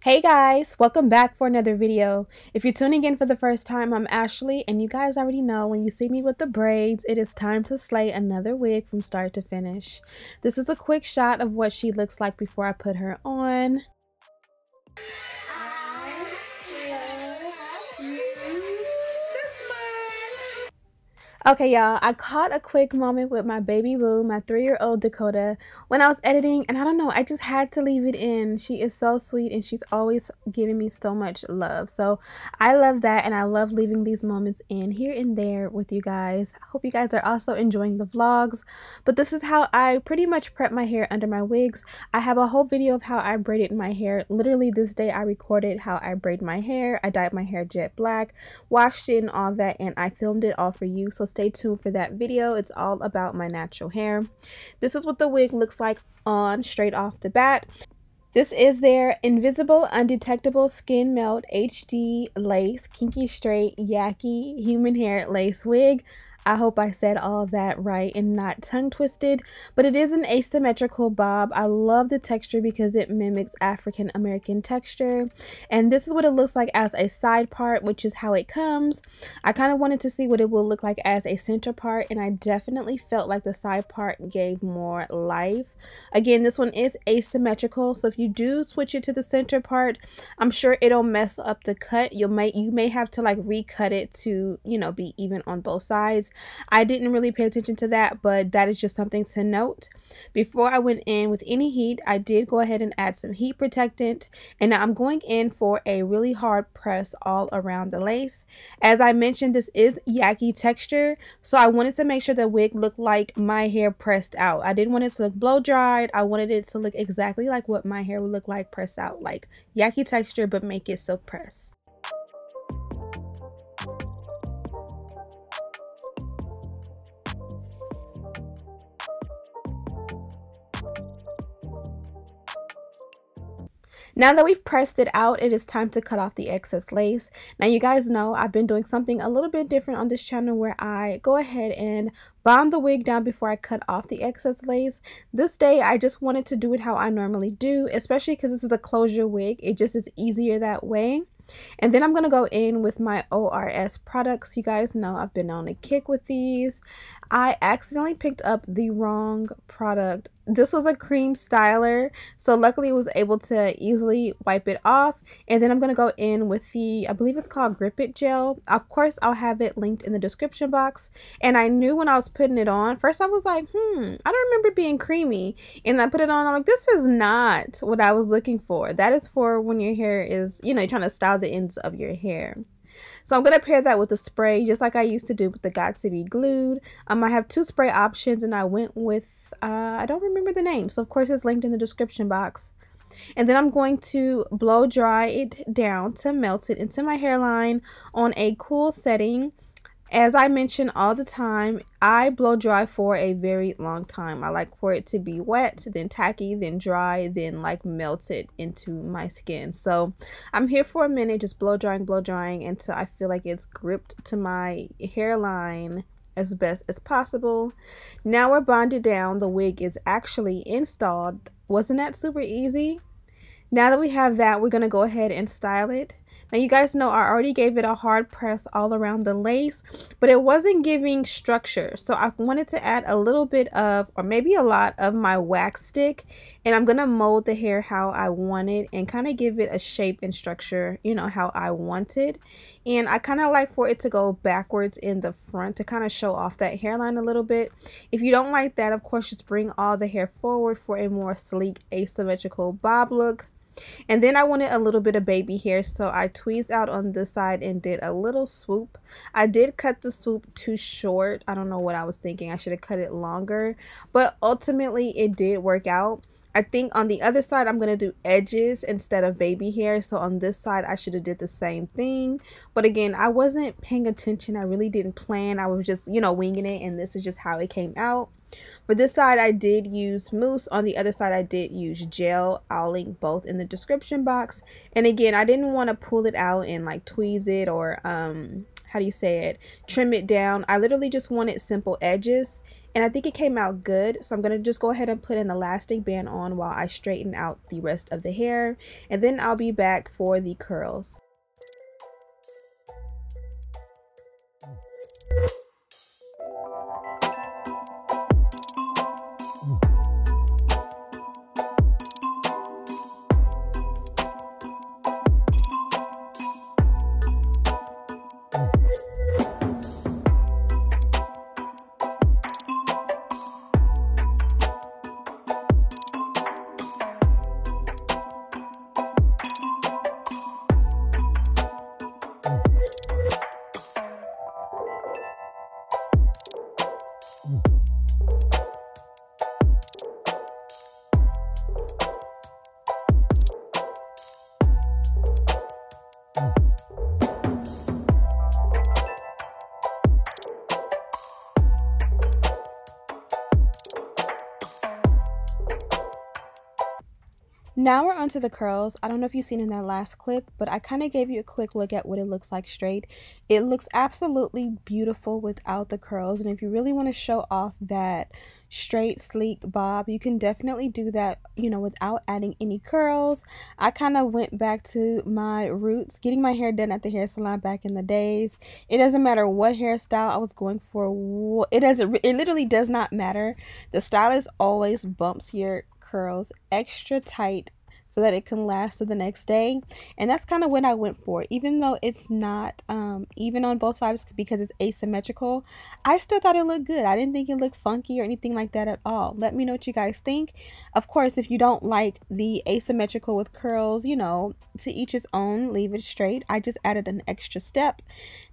Hey guys, welcome back for another video. If you're tuning in for the first time, I'm Ashley, and you guys already know when you see me with the braids, it is time to slay another wig from start to finish. This is a quick shot of what she looks like before I put her on. Okay, y'all, I caught a quick moment with my baby boo, my 3-year-old Dakota, when I was editing, and I don't know, I just had to leave it in. She is so sweet, and she's always giving me so much love. So I love that, and I love leaving these moments in here and there with you guys. I hope you guys are also enjoying the vlogs, but this is how I pretty much prep my hair under my wigs. I have a whole video of how I braided my hair. Literally this day I recorded how I braid my hair. I dyed my hair jet black, washed it and all that, and I filmed it all for you. So stay tuned for that video. It's all about my natural hair. This is what the wig looks like on straight off the bat. This is their Invisible Undetectable Skin Melt HD Lace Kinky Straight Yaki Human Hair Lace Wig. I hope I said all that right and not tongue twisted, but it is an asymmetrical bob. I love the texture because it mimics African American texture, and this is what it looks like as a side part, which is how it comes. I kind of wanted to see what it will look like as a center part, and I definitely felt like the side part gave more life. Again, this one is asymmetrical, so if you do switch it to the center part, I'm sure it'll mess up the cut. You may have to like recut it to, you know, be even on both sides. I didn't really pay attention to that, but that is just something to note. Before I went in with any heat, I did go ahead and add some heat protectant, and now I'm going in for a really hard press all around the lace. As I mentioned, this is Yaki texture, so I wanted to make sure the wig looked like my hair pressed out. I didn't want it to look blow dried. I wanted it to look exactly like what my hair would look like pressed out, like Yaki texture, but make it silk press. Now that we've pressed it out, it is time to cut off the excess lace. Now you guys know I've been doing something a little bit different on this channel where I go ahead and bond the wig down before I cut off the excess lace. This day I just wanted to do it how I normally do, especially because this is a closure wig. It just is easier that way. And then I'm going to go in with my ORS products. You guys know I've been on a kick with these. I accidentally picked up the wrong product. This was a cream styler, so luckily I was able to easily wipe it off. And then I'm going to go in with the, I believe it's called Grip It Gel. Of course, I'll have it linked in the description box. And I knew when I was putting it on, first I was like, I don't remember it being creamy. And I put it on, I'm like, this is not what I was looking for. That is for when your hair is, you know, you're trying to style the ends of your hair. So I'm going to pair that with a spray, just like I used to do with the Got to Be Glued. I have two spray options, and I went with, I don't remember the name. So of course it's linked in the description box. And then I'm going to blow dry it down to melt it into my hairline on a cool setting. As I mention all the time, I blow dry for a very long time. I like for it to be wet, then tacky, then dry, then like melted into my skin. So I'm here for a minute, just blow drying until I feel like it's gripped to my hairline as best as possible. Now we're bonded down. The wig is actually installed. Wasn't that super easy? Now that we have that, we're going to go ahead and style it. Now you guys know I already gave it a hard press all around the lace, but it wasn't giving structure. So I wanted to add a little bit of, or maybe a lot of, my wax stick, and I'm going to mold the hair how I want it and kind of give it a shape and structure, you know, how I want it. And I kind of like for it to go backwards in the front to kind of show off that hairline a little bit. If you don't like that, of course, just bring all the hair forward for a more sleek asymmetrical bob look. And then I wanted a little bit of baby hair, so I tweezed out on this side and did a little swoop. I did cut the swoop too short. I don't know what I was thinking. I should have cut it longer, but ultimately it did work out. I think on the other side I'm going to do edges instead of baby hair, so on this side I should have did the same thing. But again, I wasn't paying attention. I really didn't plan. I was just, you know, winging it, and this is just how it came out. For this side I did use mousse. On the other side I did use gel. I'll link both in the description box. And again, I didn't want to pull it out and like tweeze it or how do you say it, trim it down. I literally just wanted simple edges, and I think it came out good. So I'm going to just go ahead and put an elastic band on while I straighten out the rest of the hair, and then I'll be back for the curls. Now we're onto the curls. I don't know if you've seen in that last clip, but I kind of gave you a quick look at what it looks like straight. It looks absolutely beautiful without the curls, and if you really want to show off that straight sleek bob, you can definitely do that, you know, without adding any curls. I kind of went back to my roots, getting my hair done at the hair salon back in the days. It doesn't matter what hairstyle I was going for. It literally does not matter. The stylist always bumps your curls extra tight so that it can last to the next day, and that's kind of what I went for. Even though it's not even on both sides because it's asymmetrical, I still thought it looked good. I didn't think it looked funky or anything like that at all. Let me know what you guys think. Of course, if you don't like the asymmetrical with curls, you know, to each his own, leave it straight. I just added an extra step.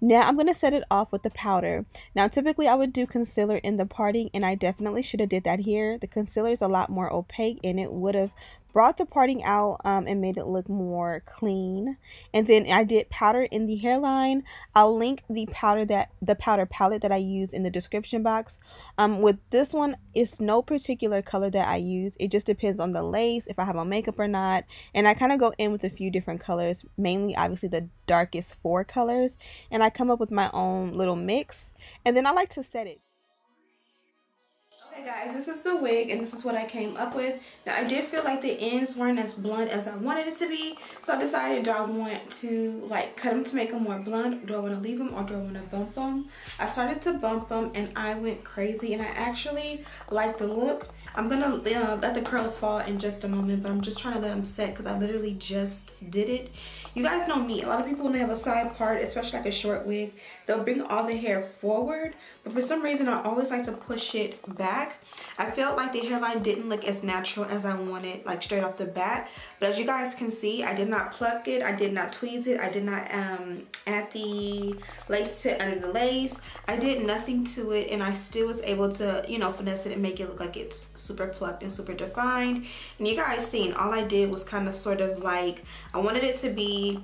Now I'm going to set it off with the powder. Now typically I would do concealer in the parting, and I definitely should have did that here. The concealer is a lot more opaque, and it would have brought the parting out and made it look more clean. And then I did powder in the hairline. I'll link the powder palette that I use in the description box. With this one, it's no particular color that I use. It just depends on the lace, if I have on makeup or not. And I kind of go in with a few different colors, mainly obviously the darkest 4 colors. And I come up with my own little mix. And then I like to set it. Okay guys, this is the wig, and this is what I came up with. Now I did feel like the ends weren't as blunt as I wanted it to be, so I decided, do I want to like cut them to make them more blunt? Do I want to leave them, or do I want to bump them? I started to bump them and I went crazy, and I actually like the look. I'm gonna let the curls fall in just a moment, but I'm just trying to let them set because I literally just did it. You guys know me, a lot of people when they have a side part, especially like a short wig, they'll bring all the hair forward, but for some reason I always like to push it back. I felt like the hairline didn't look as natural as I wanted, like straight off the bat. But as you guys can see, I did not pluck it, I did not tweeze it, I did not add the lace tip under the lace. I did nothing to it, and I still was able to, you know, finesse it and make it look like it's super plucked and super defined. And you guys seen, all I did was kind of sort of like, I wanted it to be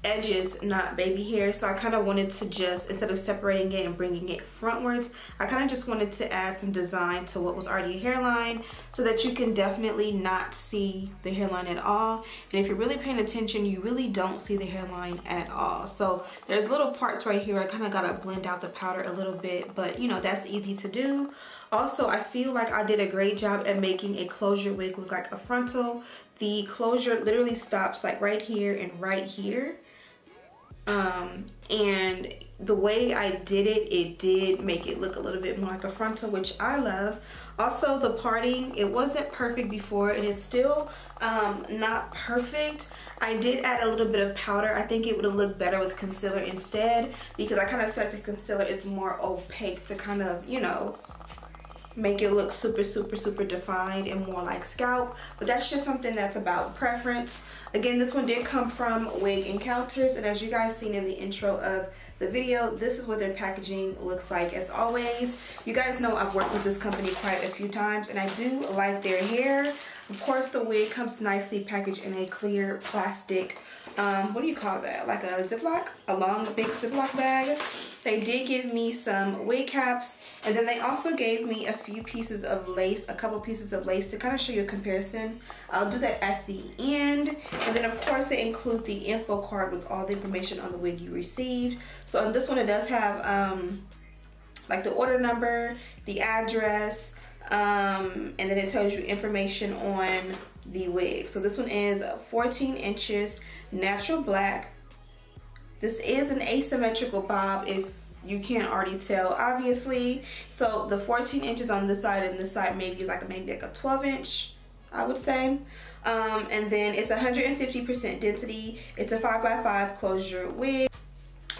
edges, not baby hair, so I kind of wanted to just, instead of separating it and bringing it frontwards, I kind of just wanted to add some design to what was already a hairline so that you can definitely not see the hairline at all. And if you're really paying attention, you really don't see the hairline at all. So there's little parts right here I kind of gotta blend out the powder a little bit, but you know, that's easy to do. Also, I feel like I did a great job at making a closure wig look like a frontal. The closure literally stops like right here and right here. And the way I did it, it did make it look a little bit more like a frontal, which I love. Also, the parting, it wasn't perfect before, and it's still not perfect. I did add a little bit of powder. I think it would have looked better with concealer instead, because I kind of feel like the concealer is more opaque to kind of, you know, make it look super defined and more like scalp. But that's just something that's about preference. Again, this one did come from WIGENCOUNTERS, and as you guys seen in the intro of the video, this is what their packaging looks like. As always, you guys know I've worked with this company quite a few times, and I do like their hair. Of course, the wig comes nicely packaged in a clear plastic, what do you call that, like a Ziploc, a long big Ziploc bag. They did give me some wig caps, and then they also gave me a few pieces of lace, a couple pieces of lace to kind of show you a comparison. I'll do that at the end. And then of course they include the info card with all the information on the wig you received. So on this one it does have like the order number, the address, and then it tells you information on the wig. So this one is 14 inches, natural black. This is an asymmetrical bob, if you can't already tell, obviously. So the 14 inches on this side, and this side maybe is like a 12 inch, I would say. And then it's 150% density. It's a 5x5 closure wig.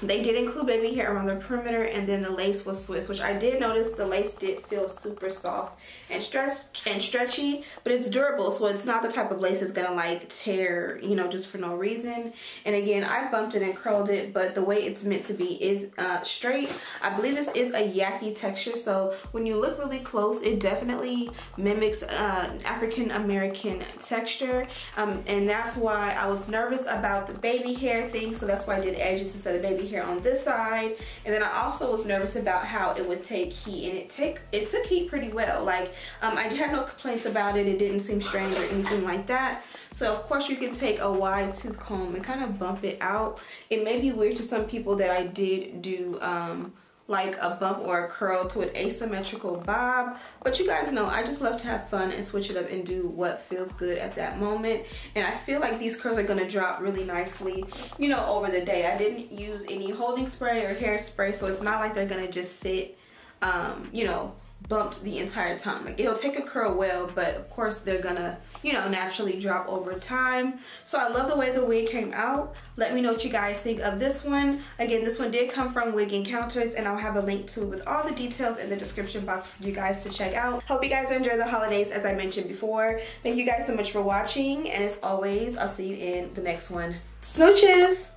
They did include baby hair around the perimeter, and then the lace was Swiss, which I did notice the lace did feel super soft and stretchy, but it's durable, so it's not the type of lace that's gonna like tear, you know, just for no reason. And again, I bumped it and curled it, but the way it's meant to be is straight. I believe this is a Yaki texture, so when you look really close, it definitely mimics African American texture, and that's why I was nervous about the baby hair thing. So that's why I did edges instead of baby hair on this side. And then I also was nervous about how it would take heat, and it took heat pretty well. Like I had no complaints about it. It didn't seem strange or anything like that. So of course you can take a wide tooth comb and kind of bump it out. It may be weird to some people that I did do like a bump or a curl to an asymmetrical bob, but you guys know I just love to have fun and switch it up and do what feels good at that moment. And I feel like these curls are gonna drop really nicely, you know, over the day. I didn't use any holding spray or hairspray, so it's not like they're gonna just sit you know, bumped the entire time. Like, it'll take a curl well, but of course they're gonna, you know, naturally drop over time. So I love the way the wig came out. Let me know what you guys think of this one. Again, this one did come from Wig Encounters, and I'll have a link to it with all the details in the description box for you guys to check out. Hope you guys enjoy the holidays as I mentioned before. Thank you guys so much for watching, and as always, I'll see you in the next one. Smooches!